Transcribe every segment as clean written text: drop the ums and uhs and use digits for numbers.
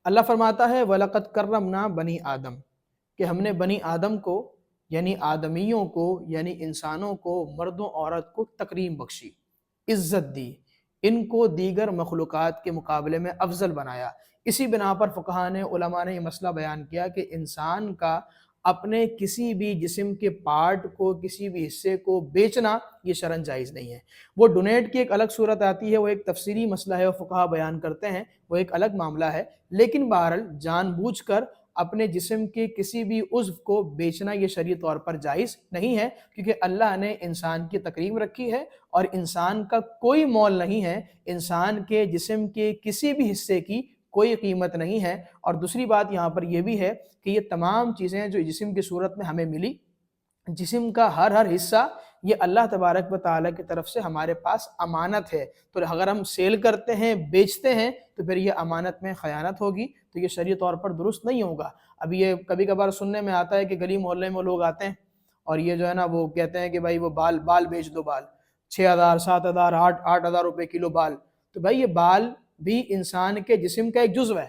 اللہ فرماتا ہے وَلَقَدْ كَرَّمْنَا بَنِي آدم، کہ ہم نے بنی آدم کو یعنی آدمیوں کو یعنی انسانوں کو، مرد و عورت کو تکریم بخشی، عزت دی، ان کو دیگر مخلوقات کے مقابلے میں افضل بنایا۔ اسی بنا پر فقہاء نے، علماء نے یہ مسئلہ بیان کیا کہ انسان کا اپنے کسی بھی جسم کے پارٹ کو، کسی بھی حصے کو بیچنا یہ شرعاً جائز نہیں ہے۔ وہ ڈونیٹ کی ایک الگ صورت آتی ہے، وہ ایک تفسیری مسئلہ ہے، وہ فقہاء بیان کرتے ہیں، وہ ایک الگ معاملہ ہے، لیکن بہرحال جان بوجھ کر اپنے جسم کے کسی بھی عضو کو بیچنا یہ شرعی طور پر جائز نہیں ہے، کیونکہ اللہ نے انسان کی تکریم رکھی ہے اور انسان کا کوئی مول نہیں ہے، انسان کے جسم کے کسی بھی حصے کی کوئی قیمت نہیں ہے۔ اور دوسری بات یہاں پر یہ بھی ہے کہ یہ تمام چیزیں جو جسم کی صورت میں ہمیں ملی، جسم کا ہر حصہ یہ اللہ تبارک و تعالیٰ کی طرف سے ہمارے پاس امانت ہے، تو اگر ہم سیل کرتے ہیں، بیچتے ہیں، تو پھر یہ امانت میں خیانت ہوگی، تو یہ شرعی طور پر درست نہیں ہوگا۔ اب یہ کبھی کبھار سننے میں آتا ہے کہ گلی محلے میں لوگ آتے ہیں اور یہ جو ہے نا وہ کہتے ہیں کہ بھائی وہ بال بیچ دو، بال 6,000 7,000 8,000 روپے کلو بال۔ تو بھائی یہ بال بھی انسان کے جسم کا ایک جزو ہے،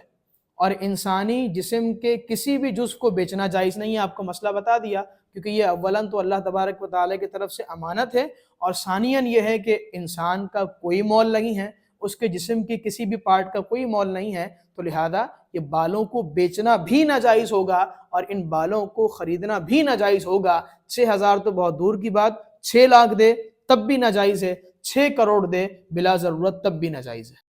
اور انسانی جسم کے کسی بھی جزو کو بیچنا جائز نہیں ہے، آپ کو مسئلہ بتا دیا، کیونکہ یہ اولاً تو اللہ تبارک و تعالیٰ کی طرف سے امانت ہے، اور ثانیاً یہ ہے کہ انسان کا کوئی مول نہیں ہے، اس کے جسم کی کسی بھی پارٹ کا کوئی مول نہیں ہے، تو لہذا یہ بالوں کو بیچنا بھی ناجائز ہوگا اور ان بالوں کو خریدنا بھی ناجائز ہوگا۔ 6,000 تو بہت دور کی بات، 6 لاکھ دے تب بھی ناجائز ہے، 6 کروڑ دے بلا ضرورت تب بھی ناجائز ہے۔